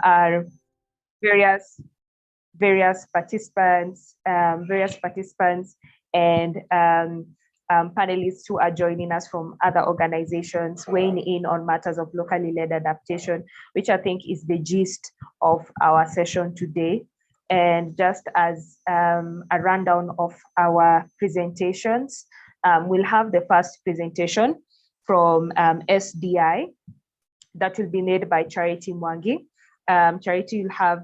Are various participants, and panelists who are joining us from other organizations, weighing in on matters of locally led adaptation, which I think is the gist of our session today. And just as a rundown of our presentations, we'll have the first presentation from SDI that will be made by Charity Mwangi. Charity, you'll have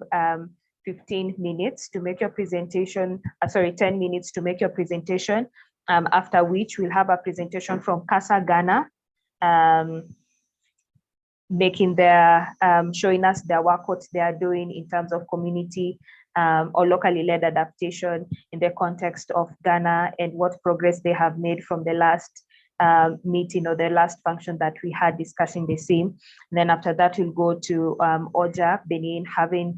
15 minutes to make your presentation, 10 minutes to make your presentation, after which we'll have a presentation from Casa Ghana, showing us their work, what they are doing in terms of community or locally led adaptation in the context of Ghana, and what progress they have made from the last meeting or the last function that we had discussing the same. And then after that, we'll go to Oja, Benin, having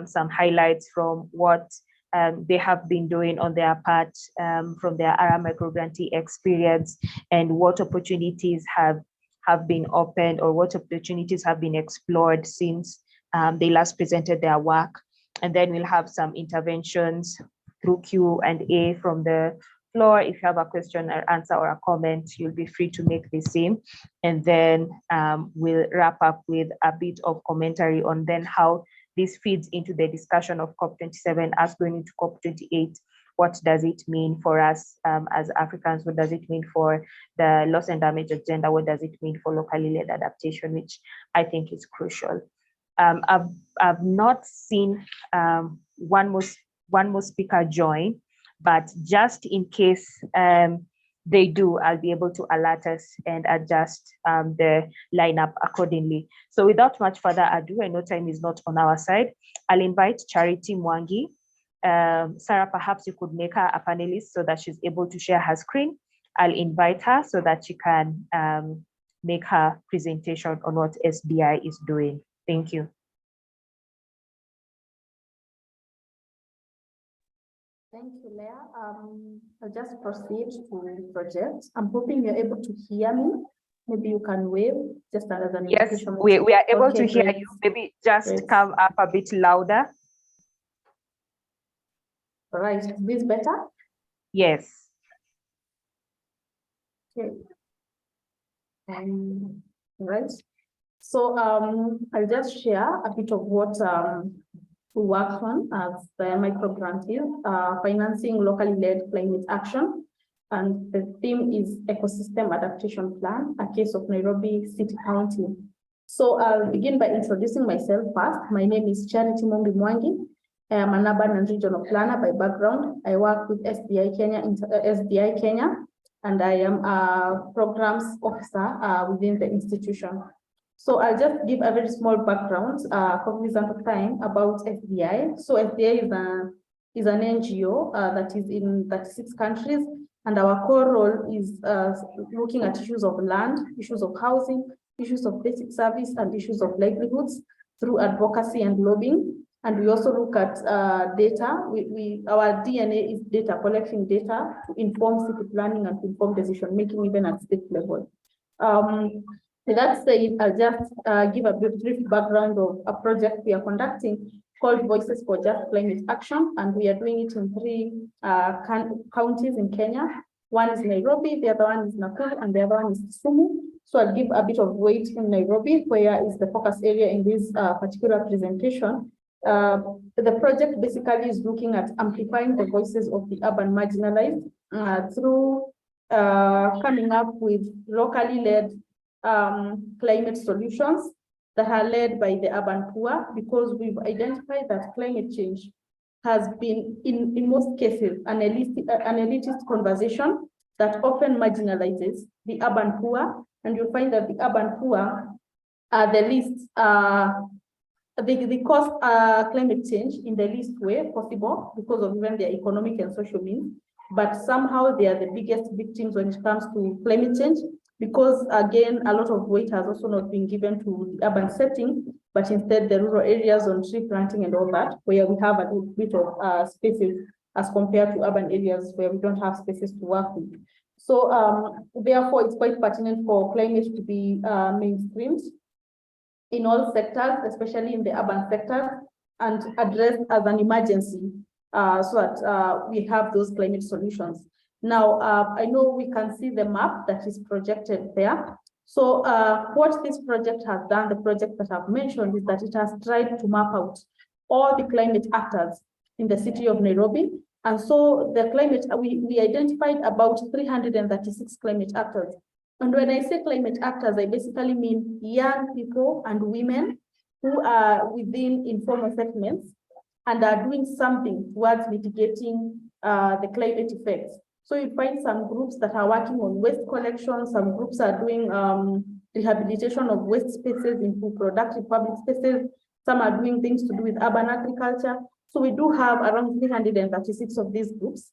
some highlights from what they have been doing on their part from their ARA micrograntee experience, and what opportunities have been opened, or what opportunities have been explored since they last presented their work. And then we'll have some interventions through Q&A from the floor. If you have a question or answer or a comment, you'll be free to make the same. And then we'll wrap up with a bit of commentary on then how this feeds into the discussion of COP27 as going into COP28. What does it mean for us as Africans? What does it mean for the loss and damage agenda? What does it mean for locally led adaptation, which I think is crucial. I've not seen one more speaker join, but just in case they do, I'll be able to alert us and adjust the lineup accordingly. So without much further ado, I know time is not on our side. I'll invite Charity Mwangi. Sarah, perhaps you could make her a panelist so that she's able to share her screen. I'll invite her so that she can make her presentation on what SDI is doing. Thank you. Thank you, Leah. I'll just proceed to the project. I'm hoping you're able to hear me. Maybe you can wave just as an Yes, we are able to hear you. Maybe just come up a bit louder. All right, is this better? Yes. Okay. All right. So I'll just share a bit of what we work on as the micrograntee, financing locally led climate action. And the theme is Ecosystem Adaptation Plan, a case of Nairobi City County. So I'll begin by introducing myself first. My name is Charity Mwangi. I am an urban and regional planner by background. I work with SDI Kenya, and I am a programs officer within the institution. So I'll just give a very small background, cognizant of time, about SDI. So SDI is an NGO that is in 36 countries, and our core role is looking at issues of land, issues of housing, issues of basic service, and issues of livelihoods through advocacy and lobbying. And we also look at data. Our DNA is data, collecting data to inform city planning and to inform decision making, even at state level. With that said, I'll just give a brief background of a project we are conducting called Voices for Just Climate Action, and we are doing it in 3 counties in Kenya. One is Nairobi, the other one is Nakuru, and the other one is Kisumu. So I'll give a bit of weight in Nairobi, where is the focus area in this particular presentation. The project basically is looking at amplifying the voices of the urban marginalized through coming up with locally led climate solutions that are led by the urban poor, because we've identified that climate change has been, in most cases, an elitist conversation that often marginalizes the urban poor. And you'll find that the urban poor are the least, they cause climate change in the least way possible because of even their economic and social means. But somehow they are the biggest victims when it comes to climate change, because again, a lot of weight has also not been given to the urban setting, but instead the rural areas on tree planting and all that, where we have a little bit of spaces as compared to urban areas where we don't have spaces to work with. So therefore, it's quite pertinent for climate to be mainstreamed in all sectors, especially in the urban sector, and addressed as an emergency so that we have those climate solutions. Now, I know we can see the map that is projected there. So what this project has done, the project that I've mentioned, is that it has tried to map out all the climate actors in the city of Nairobi. And so the climate, we identified about 336 climate actors. And when I say climate actors, I basically mean young people and women who are within informal settlements and are doing something towards mitigating the climate effects. So you find some groups that are working on waste collection, some groups are doing rehabilitation of waste spaces into productive public spaces, some are doing things to do with urban agriculture. So we do have around 336 of these groups.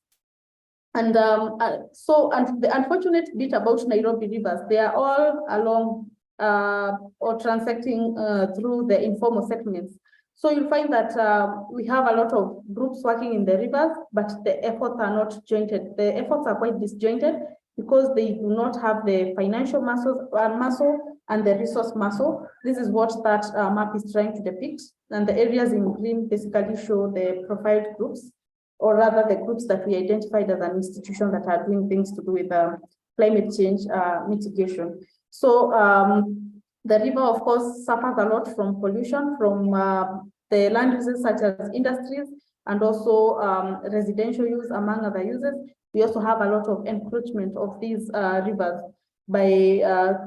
And the unfortunate bit about Nairobi rivers, they are all along or transecting through the informal settlements. So you'll find that we have a lot of groups working in the rivers, but the efforts are not jointed. The efforts are quite disjointed because they do not have the financial muscle and the resource muscle. This is what that map is trying to depict. And the areas in green basically show the profiled groups, or rather the groups that we identified as an institution that are doing things to do with climate change mitigation. So the river, of course, suffers a lot from pollution from the land uses such as industries and also residential use, among other uses. We also have a lot of encroachment of these rivers by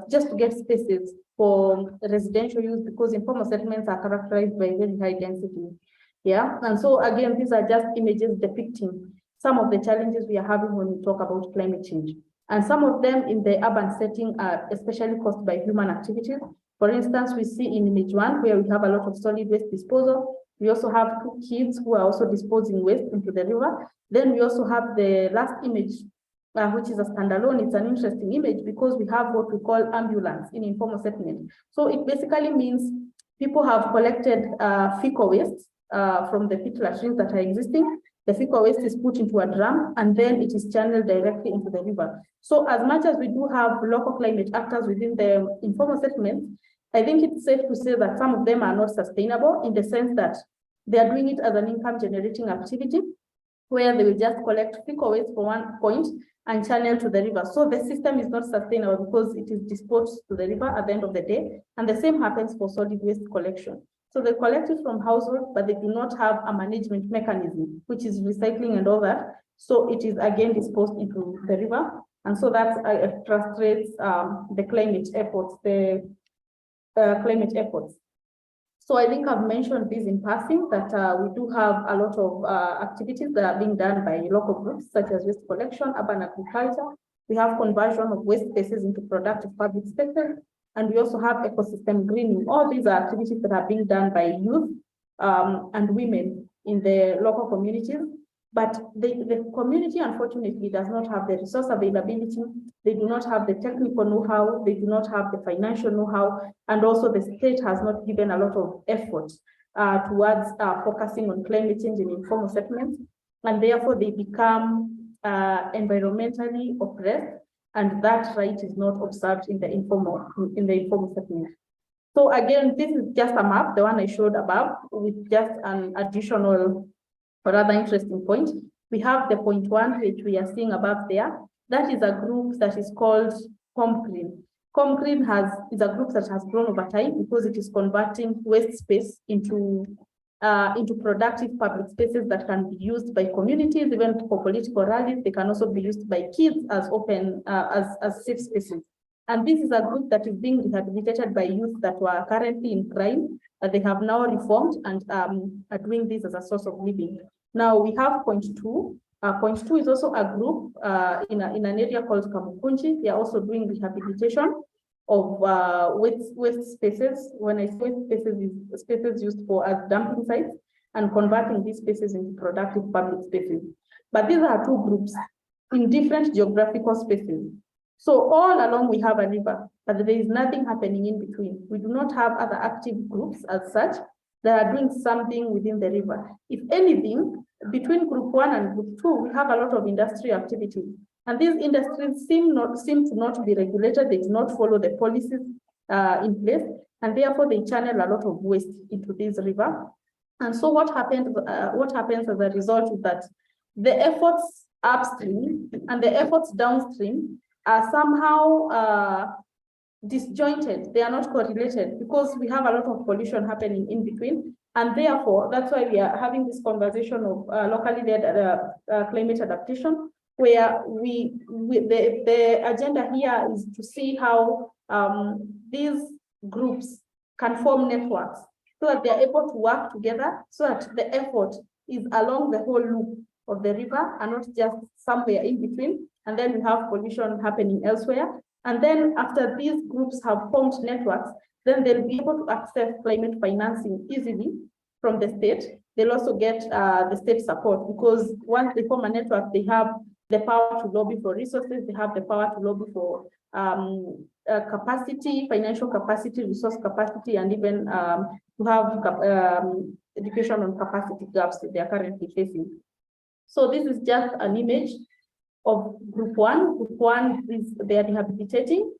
just to get spaces for residential use, because informal settlements are characterized by very high density. Yeah, and so again, these are just images depicting some of the challenges we are having when we talk about climate change. And some of them in the urban setting are especially caused by human activities. For instance, we see in image 1 where we have a lot of solid waste disposal. We also have 2 kids who are also disposing waste into the river. Then we also have the last image, which is a standalone. It's an interesting image because we have what we call ambulance in informal settlement. So it basically means people have collected fecal waste from the pit latrines that are existing. The fecal waste is put into a drum and then it is channeled directly into the river. So as much as we do have local climate actors within the informal settlements, I think it's safe to say that some of them are not sustainable in the sense that they are doing it as an income generating activity where they will just collect fecal waste for one point and channel to the river. So the system is not sustainable because it is disposed to the river at the end of the day. And the same happens for solid waste collection. So they collect it from households, but they do not have a management mechanism, which is recycling and all that. So it is again disposed into the river. And so that frustrates the climate efforts, So I think I've mentioned this in passing, that we do have a lot of activities that are being done by local groups, such as waste collection, urban agriculture. We have conversion of waste spaces into productive public spaces. And we also have ecosystem greening. All these are activities that are being done by youth and women in the local communities. But the community, unfortunately, does not have the resource availability. They do not have the technical know-how. They do not have the financial know-how. And also the state has not given a lot of effort towards focusing on climate change in informal settlements. And therefore, they become environmentally oppressed. And that right is not observed in the informal settlement. So again, this is just a map, the one I showed above, with just an additional or rather interesting point. We have the point 1, which we are seeing above there. That is a group that is called ComGreen. ComGreen is a group that has grown over time because it is converting waste space into productive public spaces that can be used by communities, even for political rallies. They can also be used by kids as open, as safe spaces. And this is a group that is being rehabilitated by youth that were currently in crime, that they have now reformed and are doing this as a source of living. Now we have point 2. Point 2 is also a group in an area called Kamukunji. They are also doing rehabilitation of waste spaces. When I say spaces, is spaces used for as dumping sites, and converting these spaces into productive public spaces. But these are 2 groups in different geographical spaces. So all along we have a river, but there is nothing happening in between. We do not have other active groups as such that are doing something within the river. If anything, between group 1 and group 2, we have a lot of industry activity. And these industries seem to not be regulated. They do not follow the policies in place, and therefore they channel a lot of waste into this river. And so what happens as a result is that the efforts upstream and the efforts downstream are somehow disjointed. They are not correlated because we have a lot of pollution happening in between. And therefore, that's why we are having this conversation of locally led climate adaptation, where the agenda here is to see how these groups can form networks so that they are able to work together, so that the effort is along the whole loop of the river and not just somewhere in between. And then we have pollution happening elsewhere. And then after these groups have formed networks, then they'll be able to access climate financing easily from the state. They'll also get the state support, because once they form a network, they have the power to lobby for resources, they have the power to lobby for capacity, financial capacity, resource capacity, and even to have education on capacity gaps that they are currently facing. So this is just an image of group 1. Group 1 is they are rehabilitating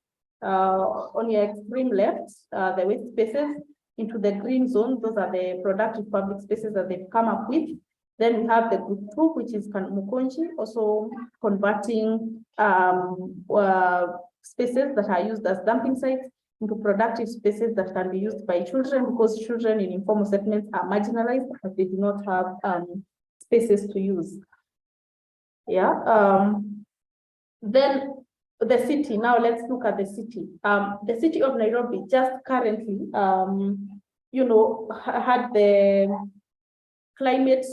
on your extreme left, the waste spaces into the green zone. Those are the productive public spaces that they've come up with. Then we have the group 2, which is Mukonji, also converting spaces that are used as dumping sites into productive spaces that can be used by children, because children in informal settlements are marginalized because they do not have spaces to use. Yeah. Then the city. Now let's look at the city. The city of Nairobi just currently, had the climate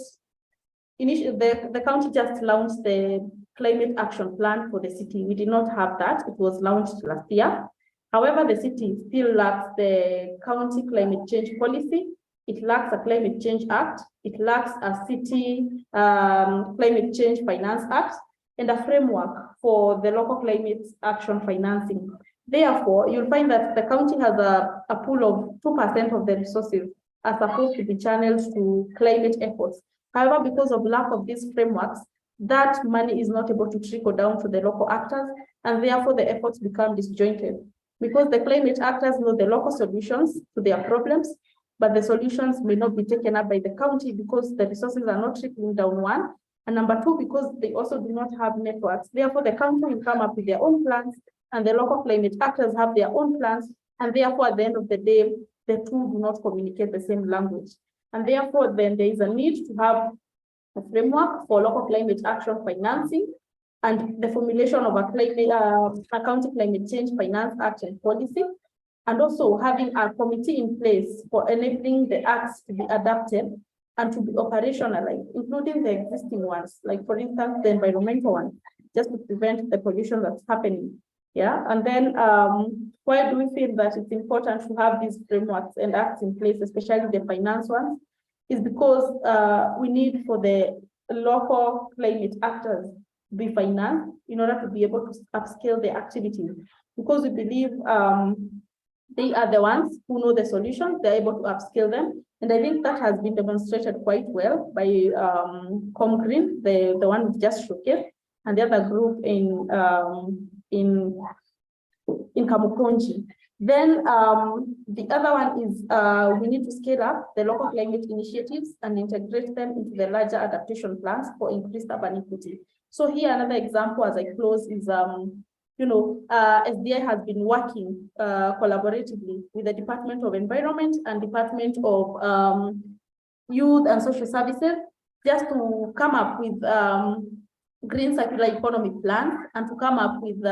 initiative. The county just launched the climate action plan for the city. We did not have that. It was launched last year. However, the city still lacks the county climate change policy. It lacks a climate change act. It lacks a city climate change finance act and a framework for the local climate action financing. Therefore, you'll find that the county has a pool of 2% of the resources are supposed to be channeled to climate efforts. However, because of lack of these frameworks, that money is not able to trickle down to the local actors, and therefore the efforts become disjointed. Because the climate actors know the local solutions to their problems, but the solutions may not be taken up by the county because the resources are not trickling down, one. And number two, because they also do not have networks. Therefore, the county will come up with their own plans, and the local climate actors have their own plans. And therefore, at the end of the day, the two do not communicate the same language. And therefore, then there is a need to have a framework for local climate action financing and the formulation of a county climate change finance action policy, and also having a committee in place for enabling the acts to be adapted and to be operationalized, including the existing ones, like for instance, the environmental one, just to prevent the pollution that's happening. Yeah, and then why do we feel that it's important to have these frameworks and acts in place, especially the finance ones, is because we need for the local climate actors to be financed in order to be able to upscale their activities, because we believe they are the ones who know the solutions, they're able to upscale them. And I think that has been demonstrated quite well by ComGreen, the one we just showcased, and the other group in Kamukonji. Then the other one is we need to scale up the local climate initiatives and integrate them into the larger adaptation plans for increased urban equity. So here another example as I close is, SDI has been working collaboratively with the Department of Environment and Department of Youth and Social Services, just to come up with green circular economy plans and to come up with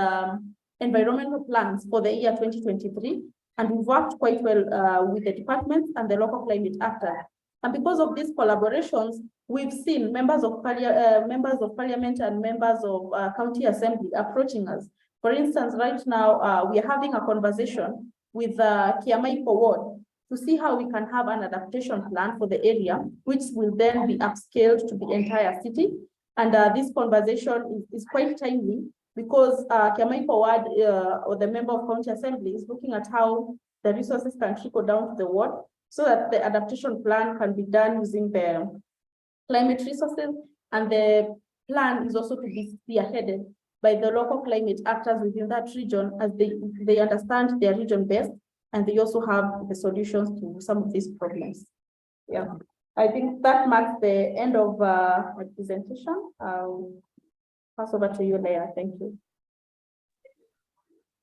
environmental plans for the year 2023. And we've worked quite well with the departments and the local climate actors. And because of these collaborations, we've seen members of parliament and members of county assembly approaching us. For instance, right now, we are having a conversation with Kiamaipo Ward to see how we can have an adaptation plan for the area, which will then be upscaled to the entire city. And this conversation is quite timely because Kiamaipo Ward, or the member of county assembly, is looking at how the resources can trickle down to the ward so that the adaptation plan can be done using the climate resources, and the plan is also to be spearheaded by the local climate actors within that region, as they understand their region best, and they also have the solutions to some of these problems. Yeah, I think that marks the end of my presentation. I'll pass over to you, Leah. Thank you.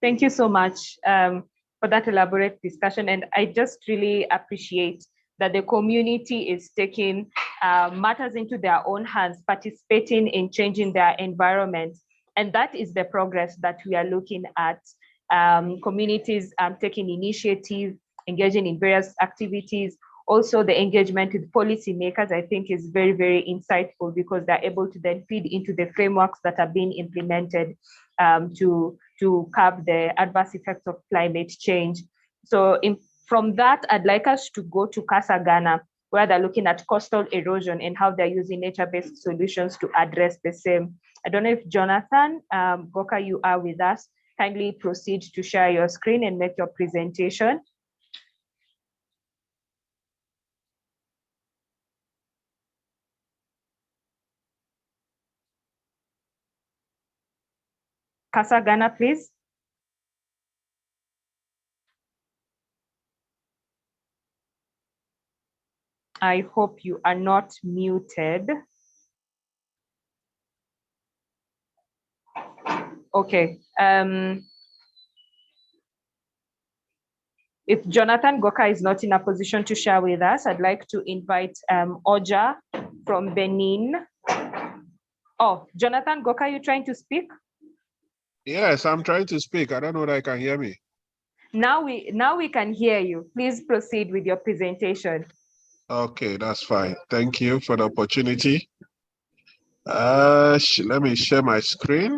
Thank you so much for that elaborate discussion. And I just really appreciate that the community is taking matters into their own hands, participating in changing their environment. And that is the progress that we are looking at. Communities taking initiative, engaging in various activities. Also, the engagement with policymakers, I think, is very, very insightful, because they're able to then feed into the frameworks that are being implemented to curb the adverse effects of climate change. So from that, I'd like us to go to Casa Ghana, where they're looking at coastal erosion and how they're using nature-based solutions to address the same. I don't know if Jonathan Goka, you are with us. Kindly proceed to share your screen and make your presentation. Casa Ghana, please. I hope you are not muted. Okay. If Jonathan Goka is not in a position to share with us, I'd like to invite Oja from Benin. Oh, Jonathan Goka, are you trying to speak? Yes, I'm trying to speak. I don't know whether I can hear me. Now we can hear you. Please proceed with your presentation. Okay, that's fine. Thank you for the opportunity. Let me share my screen.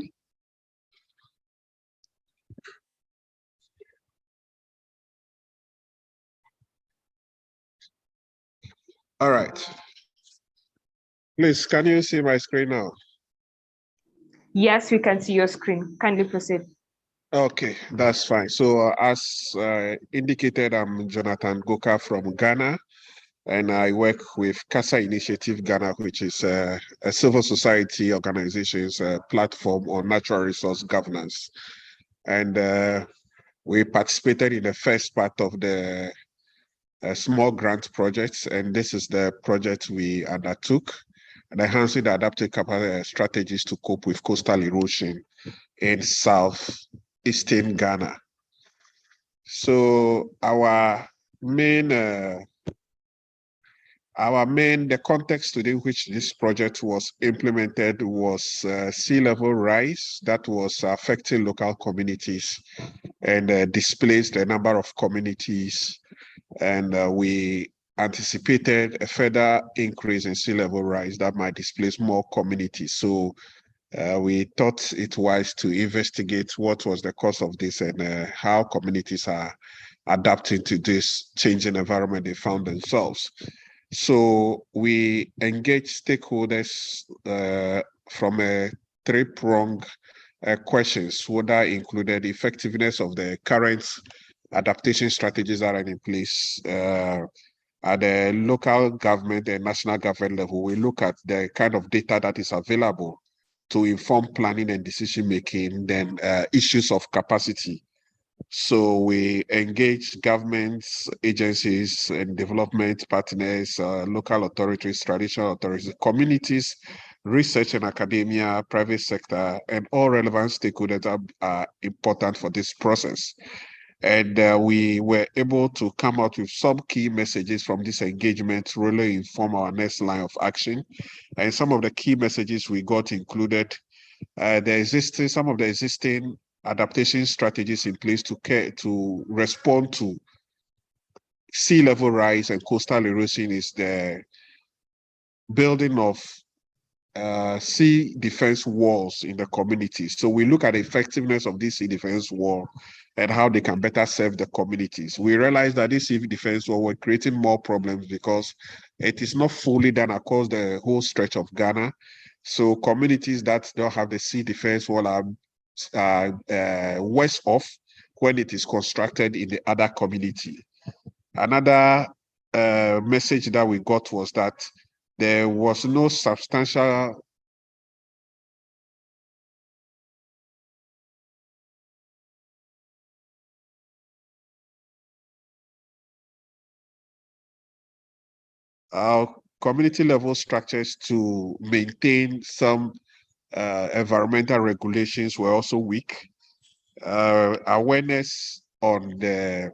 All right. Please, can you see my screen now? Yes, we can see your screen. Kindly proceed. Okay, that's fine. So as indicated, I'm Jonathan Goka from Ghana, and I work with CASA Initiative Ghana, which is a civil society organization's platform on natural resource governance. And we participated in the first part of the small grant projects, and this is the project we undertook, enhancing the adaptive strategies to cope with coastal erosion in southeastern Ghana. So the context within which this project was implemented was sea level rise that was affecting local communities and displaced a number of communities. And we anticipated a further increase in sea level rise that might displace more communities. So we thought it wise to investigate what was the cause of this and how communities are adapting to this changing environment they found themselves. So we engaged stakeholders from a three-pronged questions, that included the effectiveness of the current adaptation strategies that are in place at the local government and national government level. We look at the kind of data that is available to inform planning and decision-making, then issues of capacity. So we engage governments, agencies, and development partners, local authorities, traditional authorities, communities, research and academia, private sector, and all relevant stakeholders are important for this process. And we were able to come out with some key messages from this engagement to really inform our next line of action. And some of the key messages we got included some of the existing adaptation strategies in place to respond to sea level rise and coastal erosion is the building of sea defense walls in the communities. So we look at the effectiveness of this sea defense wall and how they can better serve the communities. We realize that this sea defense wall were creating more problems because it is not fully done across the whole stretch of Ghana. So communities that don't have the sea defense wall are worse off when it is constructed in the other community. Another message that we got was that there was no substantial community level structures to maintain some environmental regulations were also weak. Awareness on the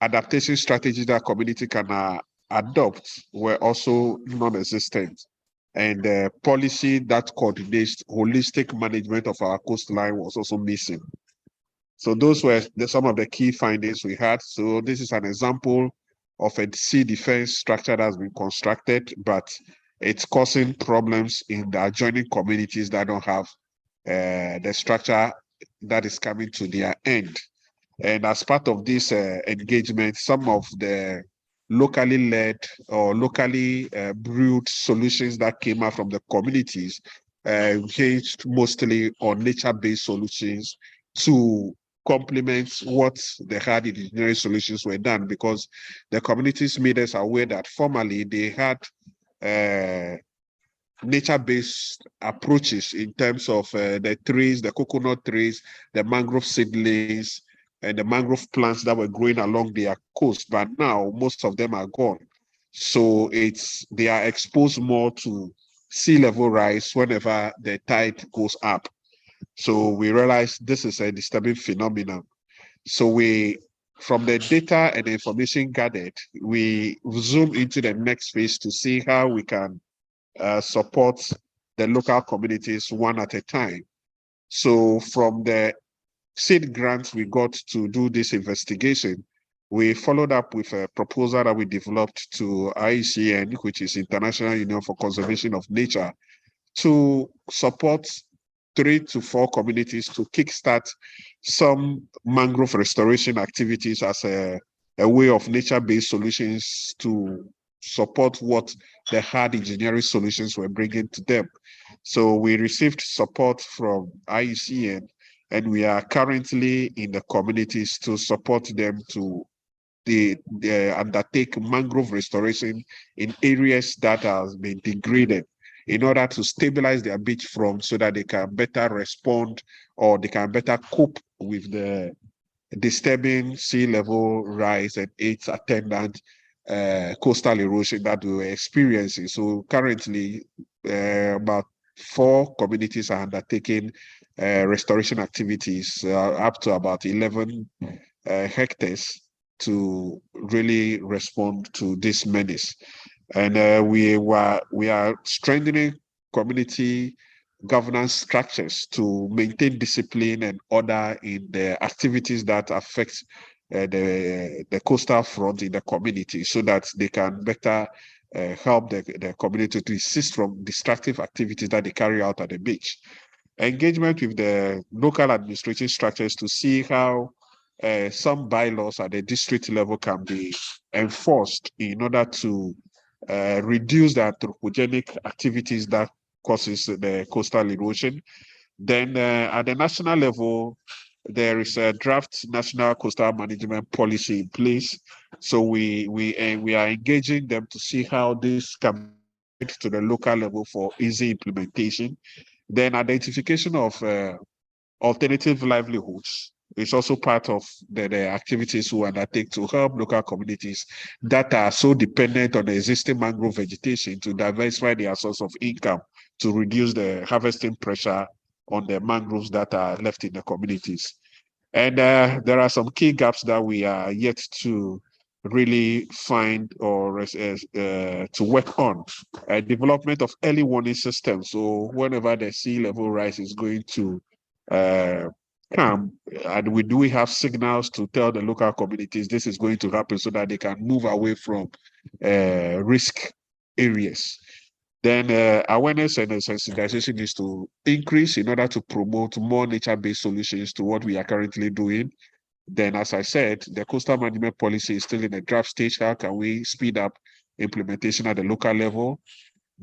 adaptation strategies that community can adopt were also non-existent. And the policy that coordinates holistic management of our coastline was also missing. So those were some of the key findings we had. So this is an example of a sea defense structure that has been constructed, but it's causing problems in the adjoining communities that don't have the structure that is coming to their end. And as part of this engagement, some of the locally led or locally brewed solutions that came out from the communities engaged mostly on nature-based solutions to complement what the hard engineering solutions were done, because the communities made us aware that formerly they had nature-based approaches in terms of the trees, the coconut trees, the mangrove seedlings, and the mangrove plants that were growing along their coast. But now most of them are gone. So they are exposed more to sea level rise whenever the tide goes up. So we realized this is a disturbing phenomenon. So from the data and the information gathered, we zoom into the next phase to see how we can support the local communities one at a time. So from the seed grants we got to do this investigation, we followed up with a proposal that we developed to IUCN, which is International Union for Conservation of Nature, to support 3 to 4 communities to kickstart some mangrove restoration activities as a way of nature-based solutions to support what the hard engineering solutions were bringing to them. So we received support from IUCN, and we are currently in the communities to support them to undertake mangrove restoration in areas that have been degraded, in order to stabilize their beach front so that they can better respond or they can better cope with the disturbing sea level rise and its attendant coastal erosion that we were experiencing. So currently, about 4 communities are undertaking restoration activities up to about 11 hectares to really respond to this menace. And we are strengthening community governance structures to maintain discipline and order in the activities that affect the coastal front in the community, so that they can better help the community to desist from destructive activities that they carry out at the beach. Engagement with the local administrative structures to see how some bylaws at the district level can be enforced in order to reduce the anthropogenic activities that causes the coastal erosion. Then at the national level, there is a draft national coastal management policy in place. So we are engaging them to see how this can be to the local level for easy implementation. Then identification of alternative livelihoods is also part of the activities we undertake to help local communities that are so dependent on the existing mangrove vegetation to diversify their source of income, to reduce the harvesting pressure on the mangroves that are left in the communities. And there are some key gaps that we are yet to really find or to work on. Development of early warning systems. So whenever the sea level rise is going to come, and we have signals to tell the local communities this is going to happen, so that they can move away from risk areas. Then awareness and sensitization is to increase in order to promote more nature-based solutions to what we are currently doing. Then, as I said, the coastal management policy is still in the draft stage. How can we speed up implementation at the local level?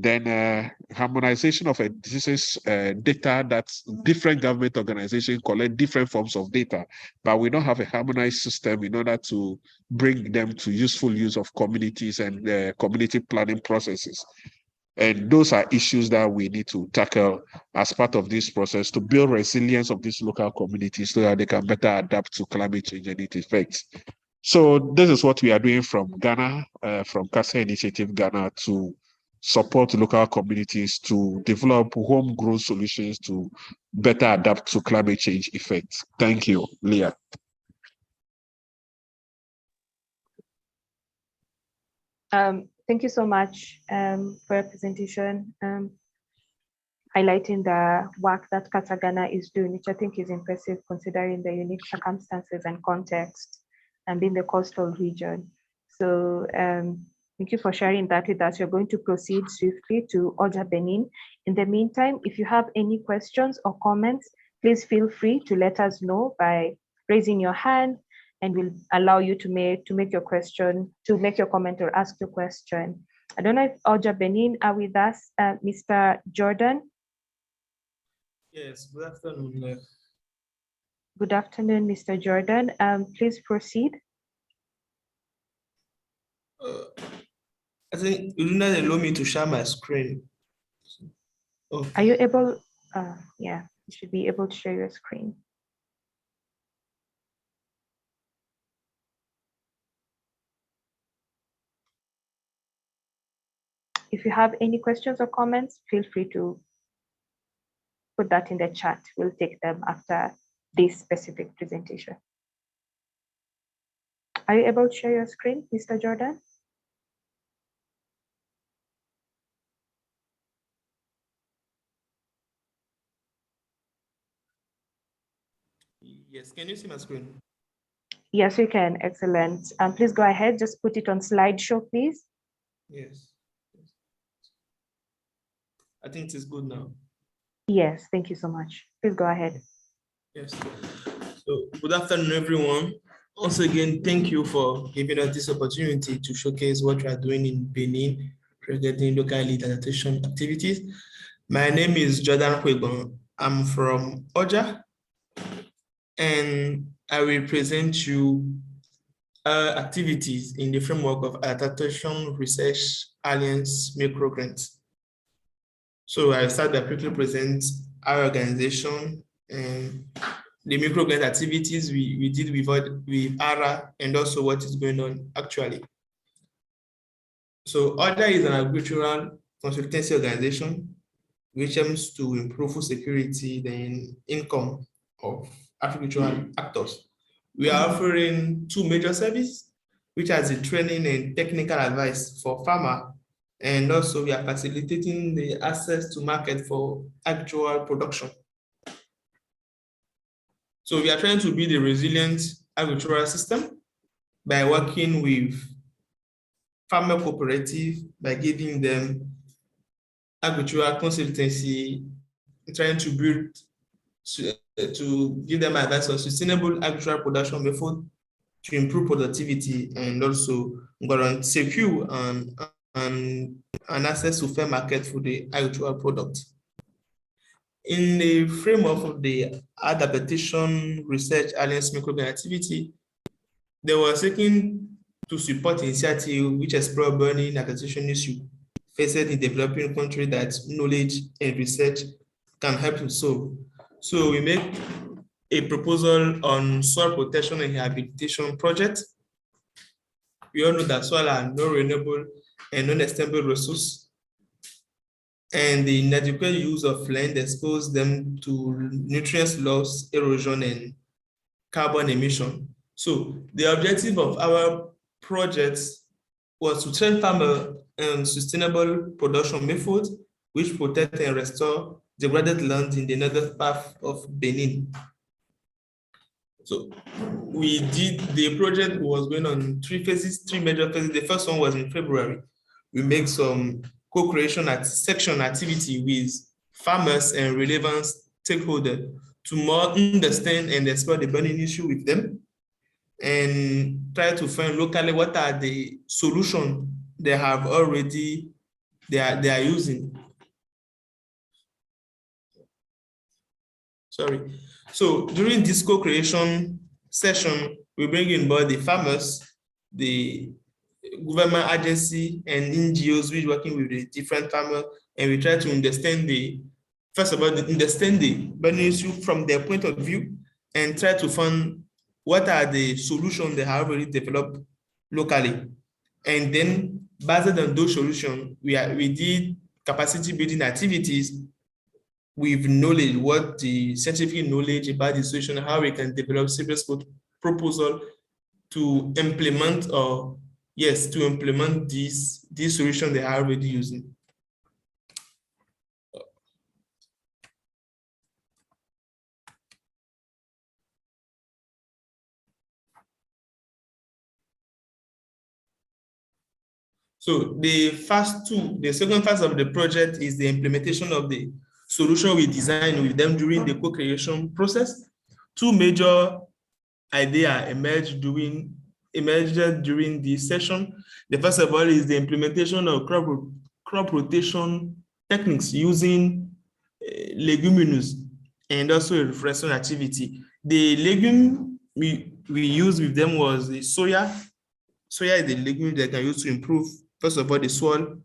Then harmonization of this is data that different government organizations collect different forms of data, but we don't have a harmonized system in order to bring them to useful use of communities and community planning processes. And those are issues that we need to tackle as part of this process to build resilience of these local communities so that they can better adapt to climate change and its effects. So this is what we are doing from Ghana, from CASA Initiative Ghana, to support local communities to develop homegrown solutions to better adapt to climate change effects. Thank you, Leah. Thank you so much for your presentation, highlighting the work that CASA Ghana is doing, which I think is impressive considering the unique circumstances and context and in the coastal region. So thank you for sharing that with us. You're going to proceed swiftly to Oja Benin. In the meantime, if you have any questions or comments, please feel free to let us know by raising your hand, and we'll allow you to make your question, to make your comment or ask your question. I don't know if Oja Benin are with us, Mr. Jordan. Yes, good afternoon. Good afternoon, Mr. Jordan. Please proceed. I think you do not allow me to share my screen. Okay. Are you able? Yeah, you should be able to share your screen. If you have any questions or comments, feel free to put that in the chat. We'll take them after this specific presentation. Are you able to share your screen, Mr. Jordan? Yes, can you see my screen? Yes, we can. Excellent. Please go ahead. Just put it on slideshow, please. Yes. I think it is good now. Yes, thank you so much. Please go ahead. Yes. So good afternoon, everyone. Once again, thank you for giving us this opportunity to showcase what we are doing in Benin regarding local lead adaptation activities. My name is Jordan Huegon. I'm from Oja, and I will present you activities in the framework of Adaptation Research Alliance microgrants. So I start by quickly present our organization and the microgrant activities we did with ARA and also what is going on actually. So ARA is an agricultural consultancy organization which aims to improve food security and income of agricultural actors. We are offering two major services, which are the training and technical advice for farmers, and also we are facilitating the access to market for actual production. So we are trying to build a resilient agricultural system by working with farmer cooperative, by giving them agricultural consultancy, trying to build, to give them advice on sustainable agricultural production method to improve productivity and also secure and access to fair market for the agricultural product. In the framework of the Adaptation Research Alliance microgrant activity, they were seeking to support initiative which explore burning adaptation issue faced in developing country that knowledge and research can help to solve. So we make a proposal on soil protection and rehabilitation project. We all know that soil are non-renewable and non-extensible resource, and the inadequate use of land expose them to nutrients loss, erosion, and carbon emission. So the objective of our project was to train farmers on sustainable production methods which protect and restore degraded land in the northern part of Benin. So we did, the project was going on three phases, three major phases. The first one was in February. We make some co-creation section activity with farmers and relevant stakeholders to more understand and explore the burning issue with them and try to find locally what are the solutions they have already they are using. Sorry. So during this co-creation session, we bring in both the farmers, the government agency, and NGOs which working with the different farmers, and we try to understand first of all, understand the burning issue from their point of view, and try to find what are the solutions they have already developed locally. And then based on those solutions, we did capacity building activities with knowledge, what the scientific knowledge about the solution, how we can develop serious proposal to implement to implement this solution they are already using. So the second phase of the project is the implementation of the solution we designed with them during the co-creation process. Two major ideas emerged during this session. The first of all is the implementation of crop rotation techniques using leguminous and also a reflection activity. The legume we used with them was the soya. Soya is the legume they can use to improve, first of all, the soil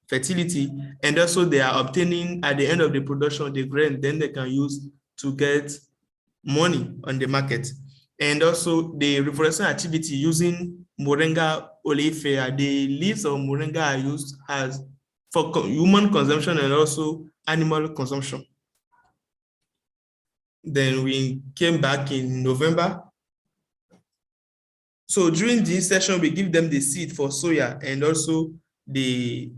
fertility, and also they are obtaining at the end of the production the grain, then they can use to get money on the market. And also the reforestation activity using Moringa oleifera. The leaves of Moringa are used as for human consumption and also animal consumption. Then we came back in November. So during this session, we give them the seed for soya and also the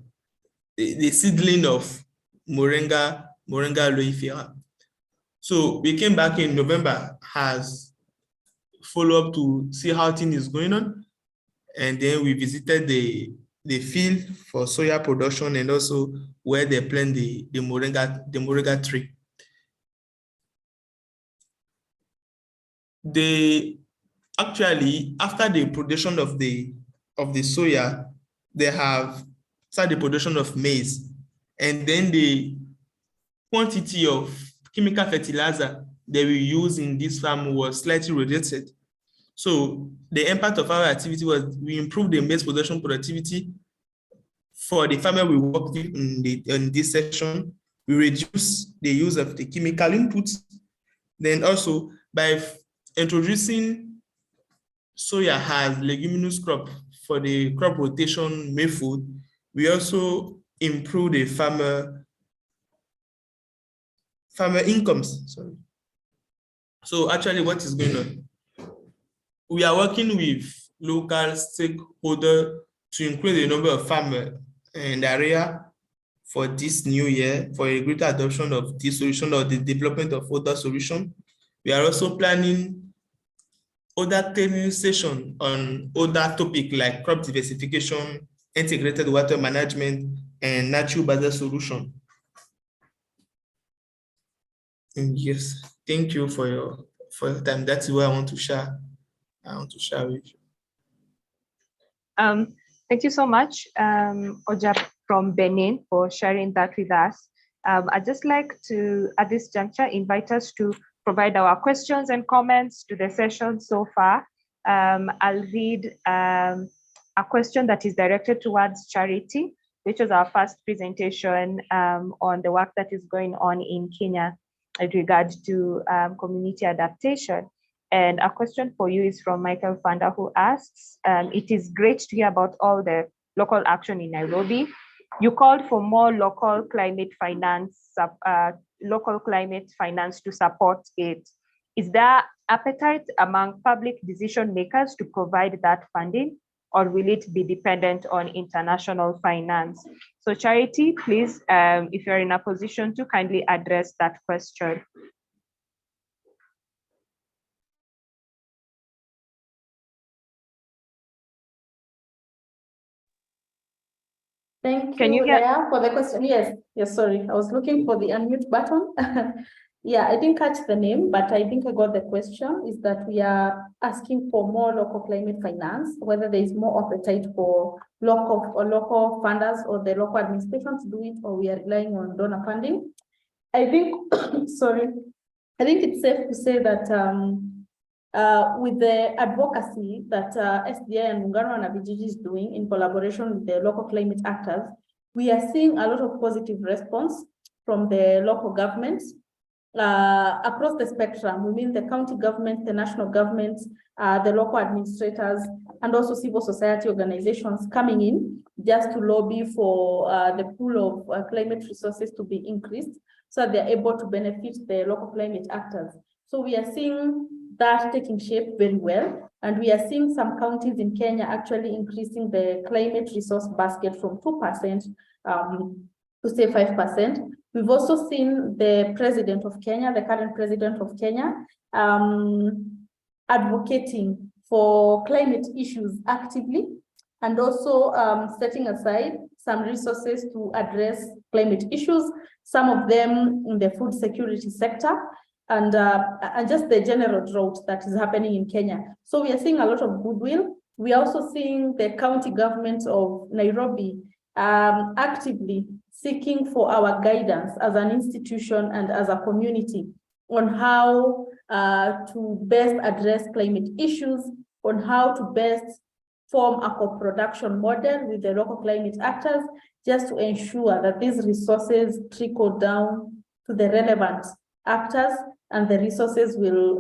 seedling of Moringa oleifera. So we came back in November as follow up to see how things is going on. And then we visited the field for soya production and also where they plant the moringa tree. Actually, after the production of the soya, they have started the production of maize, and then the quantity of chemical fertilizer that we use in this farm was slightly reduced. So the impact of our activity was we improved the maize production productivity for the farmer we worked with in this section. We reduced the use of the chemical inputs. Then also by introducing soya as leguminous crop for the crop rotation method, we also improve the farmer incomes. Sorry. So actually, what is going on? We are working with local stakeholders to increase the number of farmers in the area for this new year for a greater adoption of this solution or the development of other solutions. We are also planning other training sessions on other topics like crop diversification, integrated water management, and natural-based solution. And yes, thank you for your time. That's what I want to share. With you. Thank you so much, Oja from Benin, for sharing that with us. I'd just like to, at this juncture, invite us to provide our questions and comments to the session so far. I'll read a question that is directed towards Charity, which was our first presentation on the work that is going on in Kenya with regard to community adaptation. And a question for you is from Michael Fanda, who asks, it is great to hear about all the local action in Nairobi. You called for more local climate finance to support it. Is there appetite among public decision makers to provide that funding, or will it be dependent on international finance? So Charity, please, if you're in a position to kindly address that question. Thank you, Leah, for the question. Yes, sorry. I was looking for the unmute button. Yeah, I didn't catch the name, but I think I got the question, is that we are asking for more local climate finance, whether there is more appetite for local funders or the local administration to do it, or we are relying on donor funding. I think, sorry, I think it's safe to say that with the advocacy that SDI and Muungano and Vijiji is doing in collaboration with the local climate actors, we are seeing a lot of positive response from the local governments across the spectrum. We mean the county government, the national government, the local administrators, and also civil society organizations coming in just to lobby for the pool of climate resources to be increased so that they're able to benefit the local climate actors. So we are seeing that taking shape very well. And we are seeing some counties in Kenya actually increasing the climate resource basket from 2% to say 5%. We've also seen the president of Kenya, the current president of Kenya, advocating for climate issues actively, and also setting aside some resources to address climate issues, some of them in the food security sector, and just the general drought that is happening in Kenya. So we are seeing a lot of goodwill. We are also seeing the county government of Nairobi actively seeking for our guidance as an institution and as a community on how to best address climate issues, on how to best form a co-production model with the local climate actors, just to ensure that these resources trickle down to the relevant actors, and the resources will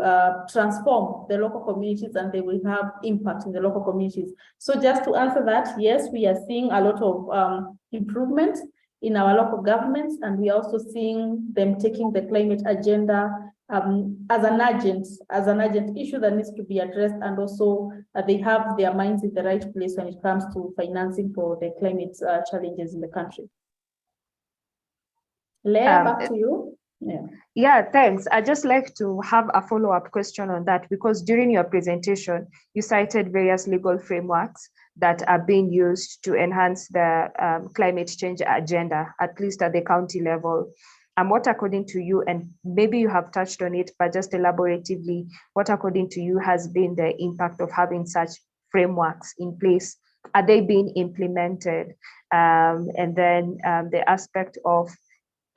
transform the local communities and they will have impact in the local communities. So just to answer that, yes, we are seeing a lot of improvements in our local governments, and we are also seeing them taking the climate agenda as an urgent issue that needs to be addressed, and also they have their minds in the right place when it comes to financing for the climate challenges in the country. Leah, back to you. Yeah, thanks. I'd just like to have a follow-up question on that, because during your presentation, you cited various legal frameworks that are being used to enhance the climate change agenda, at least at the county level. What according to you, and maybe you have touched on it, but just elaboratively, what according to you has been the impact of having such frameworks in place? Are they being implemented? And then the aspect of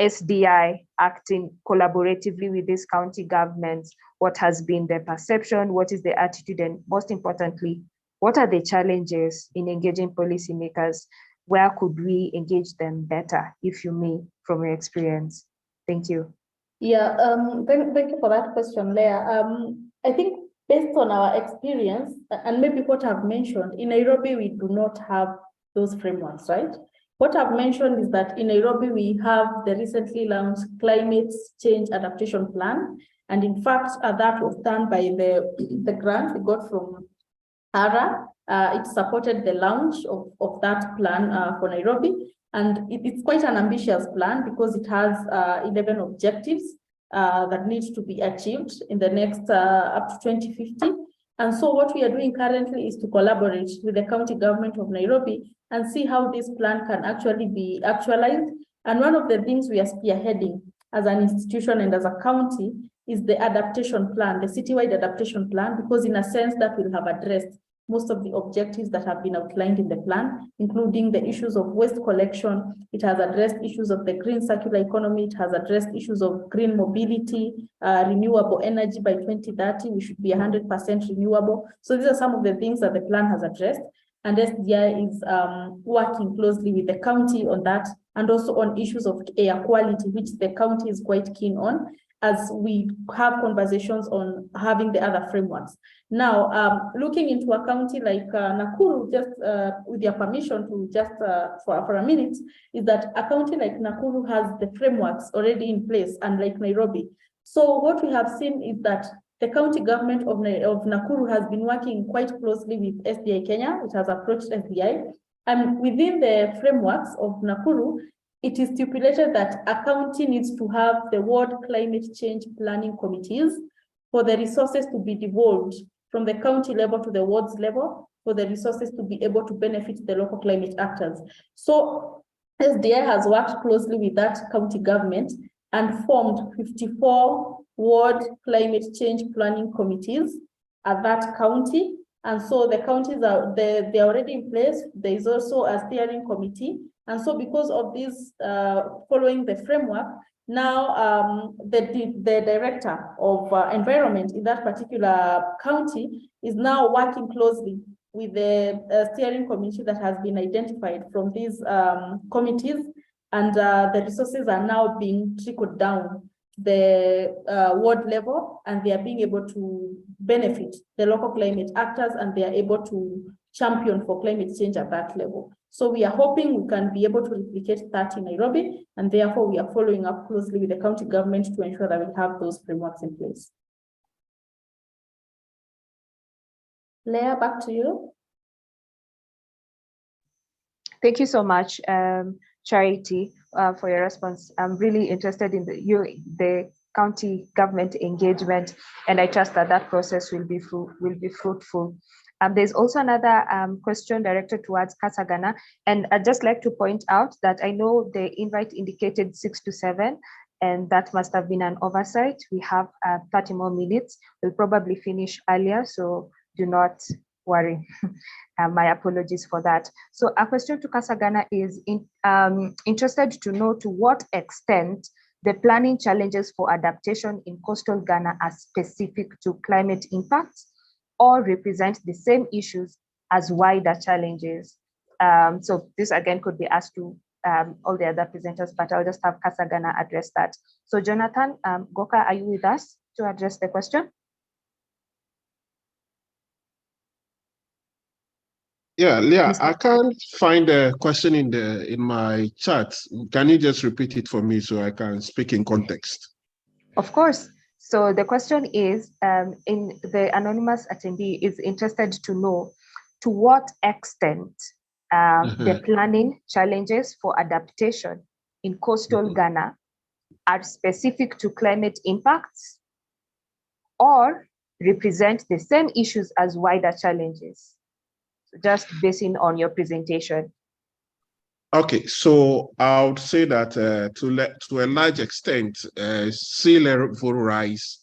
SDI acting collaboratively with these county governments, what has been their perception, what is the attitude, and most importantly, what are the challenges in engaging policymakers? Where could we engage them better, if you may, from your experience? Thank you. Yeah, thank you for that question, Leah. I think based on our experience, and maybe what I've mentioned, in Nairobi, we do not have those frameworks, right? What I've mentioned is that in Nairobi, we have the recently launched Climate Change Adaptation Plan. And in fact, that was done by the grant we got from ARA. It supported the launch of that plan for Nairobi. And it's quite an ambitious plan because it has 11 objectives that need to be achieved in the next up to 2050. And so what we are doing currently is to collaborate with the county government of Nairobi and see how this plan can actually be actualized. And one of the things we are spearheading as an institution and as a county is the adaptation plan, the citywide adaptation plan, because in a sense that will have addressed most of the objectives that have been outlined in the plan, including the issues of waste collection. It has addressed issues of the green circular economy. It has addressed issues of green mobility, renewable energy by 2030. We should be 100% renewable. So these are some of the things that the plan has addressed. And SDI is working closely with the county on that, and also on issues of air quality, which the county is quite keen on, as we have conversations on having the other frameworks. Now, looking into a county like Nakuru, just with your permission to just for a minute, is that a county like Nakuru has the frameworks already in place, unlike Nairobi. So what we have seen is that the county government of Nakuru has been working quite closely with SDI Kenya, which has approached SDI. And within the frameworks of Nakuru, it is stipulated that a county needs to have the ward climate change planning committees for the resources to be devolved from the county level to the wards level, for the resources to be able to benefit the local climate actors. So SDI has worked closely with that county government, and formed 54 ward climate change planning committees at that county. And so the counties are they're already in place. There is also a steering committee. And so because of this, following the framework, now the director of environment in that particular county is now working closely with the steering committee that has been identified from these committees, and the resources are now being trickled down the ward level, and they are being able to benefit the local climate actors, and they are able to champion for climate change at that level. So we are hoping we can be able to replicate that in Nairobi, and therefore we are following up closely with the county government to ensure that we have those frameworks in place. Leah, back to you. Thank you so much, Charity, for your response. I'm really interested in the county government engagement, and I trust that that process will be fruitful. There's also another question directed towards Kasagana, and I'd just like to point out that I know the invite indicated 6 to 7, and that must have been an oversight. We have 30 more minutes. We'll probably finish earlier, so do not worry. My apologies for that. So a question to Kasagana is interested to know to what extent the planning challenges for adaptation in coastal Ghana are specific to climate impacts or represent the same issues as wider challenges. So this again could be asked to all the other presenters, but I'll just have Kasagana address that. So Jonathan, Goka, are you with us to address the question? Yeah, Leah, I can't find the question in my chat. Can you just repeat it for me so I can speak in context? Of course. So the question is, in the anonymous attendee is interested to know to what extent the planning challenges for adaptation in coastal Ghana are specific to climate impacts or represent the same issues as wider challenges, just basing on your presentation. Okay, so I would say that to a large extent, sea level rise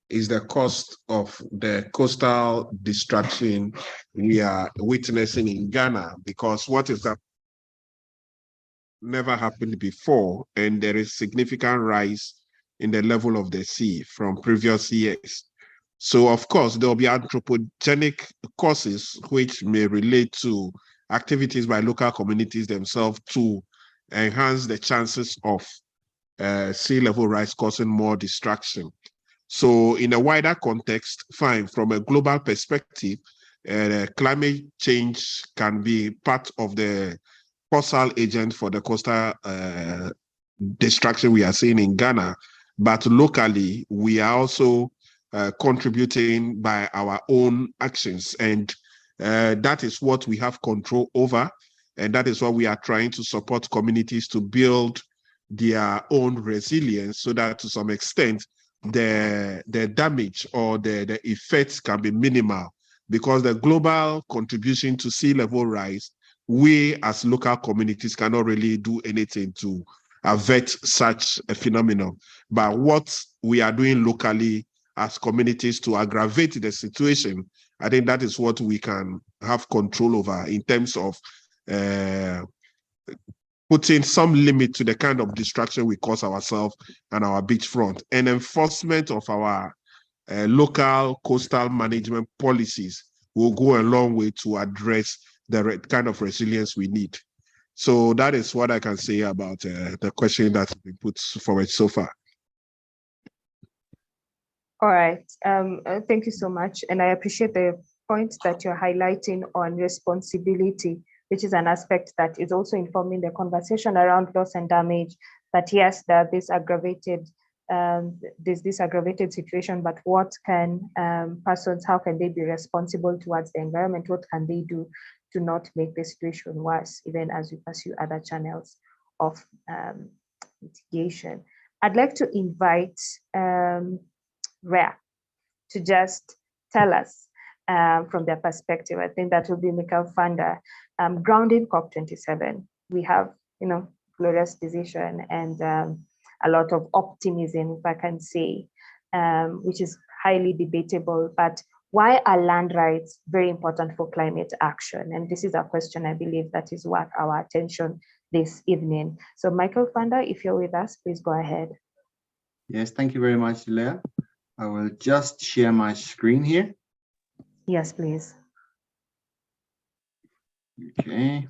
is the cost of the coastal destruction we are witnessing in Ghana, because what is that never happened before, and there is significant rise in the level of the sea from previous years. So of course, there'll be anthropogenic causes which may relate to activities by local communities themselves to enhance the chances of sea level rise causing more destruction. So in a wider context, fine, from a global perspective, climate change can be part of the causal agent for the coastal destruction we are seeing in Ghana. But locally, we are also contributing by our own actions. And that is what we have control over. And that is what we are trying to support communities to build their own resilience so that to some extent, the damage or the effects can be minimal, because the global contribution to sea level rise, we as local communities cannot really do anything to avert such a phenomenon. But what we are doing locally as communities to aggravate the situation, I think that is what we can have control over in terms of putting some limit to the kind of destruction we cause ourselves and our beachfront, and enforcement of our local coastal management policies will go a long way to address the kind of resilience we need. So that is what I can say about the question that's been put forward so far. All right, thank you so much. And I appreciate the point that you're highlighting on responsibility, which is an aspect that is also informing the conversation around loss and damage. That yes, that this aggravated situation, but what can persons, how can they be responsible towards the environment? What can they do to not make the situation worse, even as we pursue other channels of mitigation? I'd like to invite Rhea to just tell us from their perspective. I think that will be Michael Fanda. Grounding COP27, we have, glorious decision, and a lot of optimism, if I can say, which is highly debatable. But why are land rights very important for climate action? And this is a question I believe that is worth our attention this evening. So Michael Fanda, if you're with us, please go ahead. Yes, thank you very much, Leah. I will just share my screen here. Yes, please. Okay.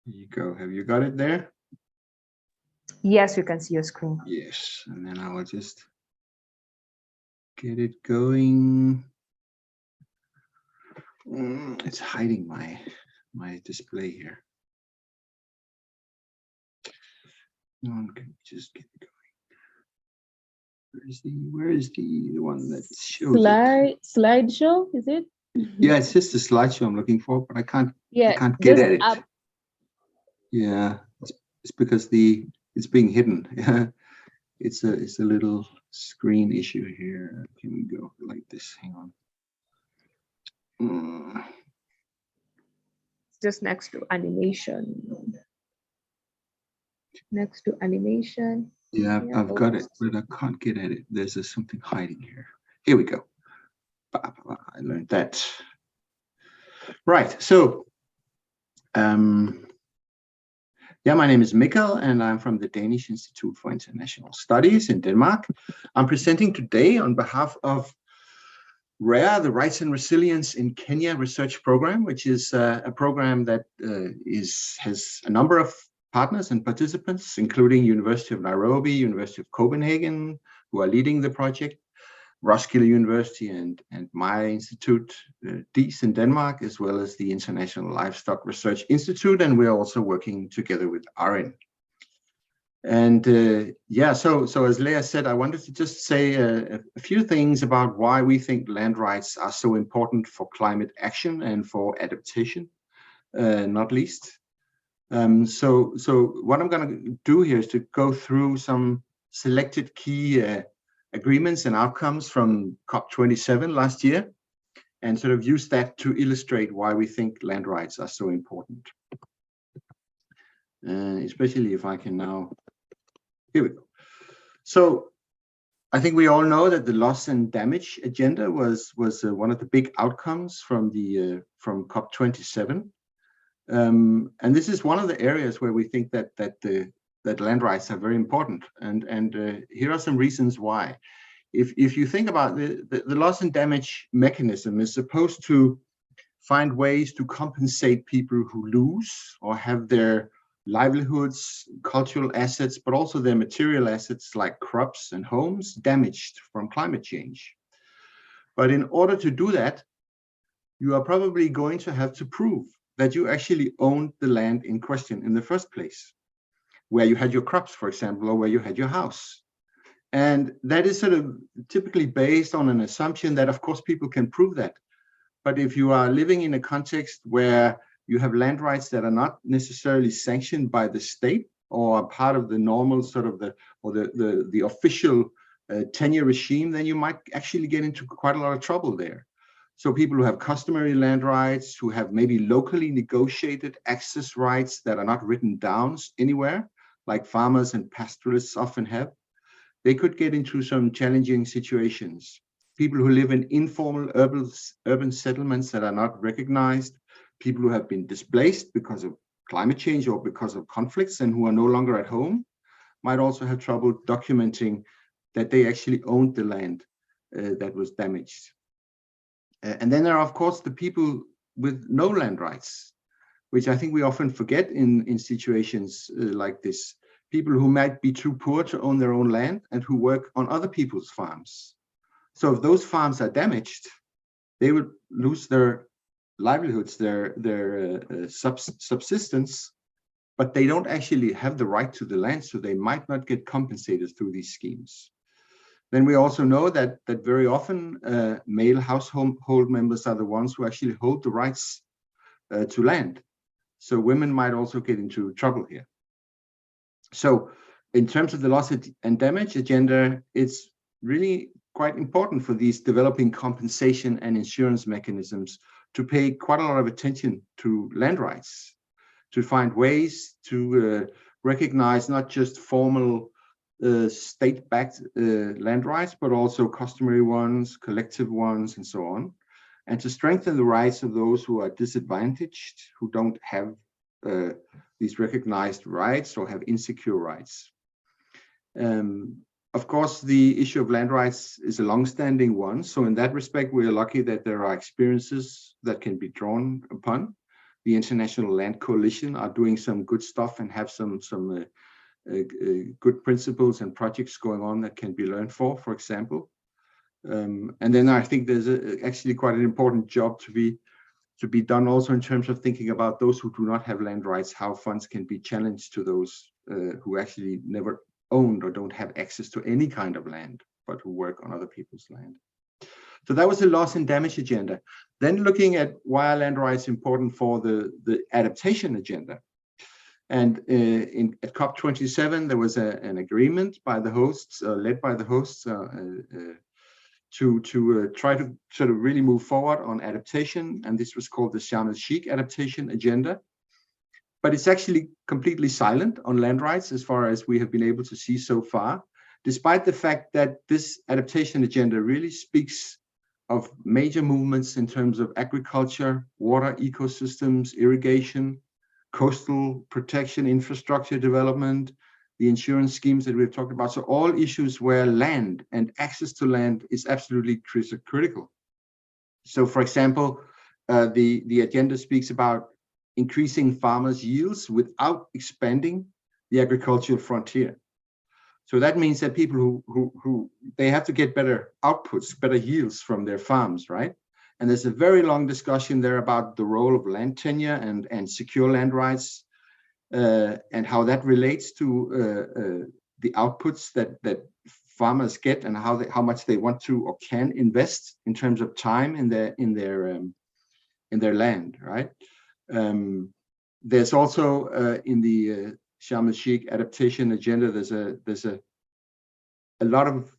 Here you go. Have you got it there? Yes, we can see your screen. Yes, and then I will just get it going. It's hiding my display here. Can just get it going. Where is the one that shows slideshow? Is it? Yeah, it's just the slideshow I'm looking for, but I can't get at it. Up. Yeah, it's because it's being hidden. Yeah, it's a little screen issue here. Can we go like this? Hang on. Just next to animation. Next to animation. Yeah, I've got it, but I can't get at it. There's something hiding here. Here we go. I learned that. Right. So, yeah, my name is Mikkel, and I'm from the Danish Institute for International Studies in Denmark. I'm presenting today on behalf of RARE, the Rights and Resilience in Kenya Research Program, which is a program that has a number of partners and participants, including University of Nairobi, University of Copenhagen, who are leading the project, Roskilde University and my institute, DIS in Denmark, as well as the International Livestock Research Institute, and we're also working together with ARIN. And yeah, so as Leah said, I wanted to just say a few things about why we think land rights are so important for climate action and for adaptation, not least. So what I'm going to do here is to go through some selected key agreements and outcomes from COP27 last year, and sort of use that to illustrate why we think land rights are so important. Especially if I can now, here we go. So I think we all know that the loss and damage agenda was one of the big outcomes from COP27. And this is one of the areas where we think that land rights are very important. And here are some reasons why. If you think about the loss and damage mechanism is supposed to find ways to compensate people who lose or have their livelihoods, cultural assets, but also their material assets like crops and homes damaged from climate change. But in order to do that, you are probably going to have to prove that you actually owned the land in question in the first place, where you had your crops, for example, or where you had your house. And that is sort of typically based on an assumption that, of course, people can prove that. But if you are living in a context where you have land rights that are not necessarily sanctioned by the state or are part of the normal sort of the official tenure regime, then you might actually get into quite a lot of trouble there. So people who have customary land rights, who have maybe locally negotiated access rights that are not written down anywhere, like farmers and pastoralists often have, they could get into some challenging situations. People who live in informal urban settlements that are not recognized, people who have been displaced because of climate change or because of conflicts and who are no longer at home, might also have trouble documenting that they actually owned the land that was damaged. And then there are, of course, the people with no land rights, which I think we often forget in situations like this. People who might be too poor to own their own land and who work on other people's farms. So if those farms are damaged, they would lose their livelihoods, their subsistence, but they don't actually have the right to the land, so they might not get compensated through these schemes. Then we also know that very often male household members are the ones who actually hold the rights to land. So women might also get into trouble here. So in terms of the loss and damage agenda, it's really quite important for these developing compensation and insurance mechanisms to pay quite a lot of attention to land rights, to find ways to recognize not just formal state-backed land rights, but also customary ones, collective ones, and so on, and to strengthen the rights of those who are disadvantaged, who don't have these recognized rights or have insecure rights. Of course, the issue of land rights is a long-standing one. So in that respect, we are lucky that there are experiences that can be drawn upon. The International Land Coalition are doing some good stuff and have some good principles and projects going on that can be learned for example. And then I think there's actually quite an important job to be done also in terms of thinking about those who do not have land rights, how funds can be challenged to those who actually never owned or don't have access to any kind of land, but who work on other people's land. So that was the loss and damage agenda. Then looking at why are land rights important for the adaptation agenda. And at COP27, there was an agreement by the hosts, led by the hosts, to try to sort of really move forward on adaptation. And this was called the Sharm el-Sheikh Adaptation Agenda. But it's actually completely silent on land rights as far as we have been able to see so far, despite the fact that this adaptation agenda really speaks of major movements in terms of agriculture, water ecosystems, irrigation, coastal protection, infrastructure development, the insurance schemes that we've talked about. So all issues where land and access to land is absolutely critical. So for example, the agenda speaks about increasing farmers' yields without expanding the agricultural frontier. So that means that people who they have to get better outputs, better yields from their farms, right? And there's a very long discussion there about the role of land tenure and secure land rights, and how that relates to the outputs that farmers get and how much they want to or can invest in terms of time in their land, right? There's also in the Sharm el-Sheikh adaptation agenda, there's a lot of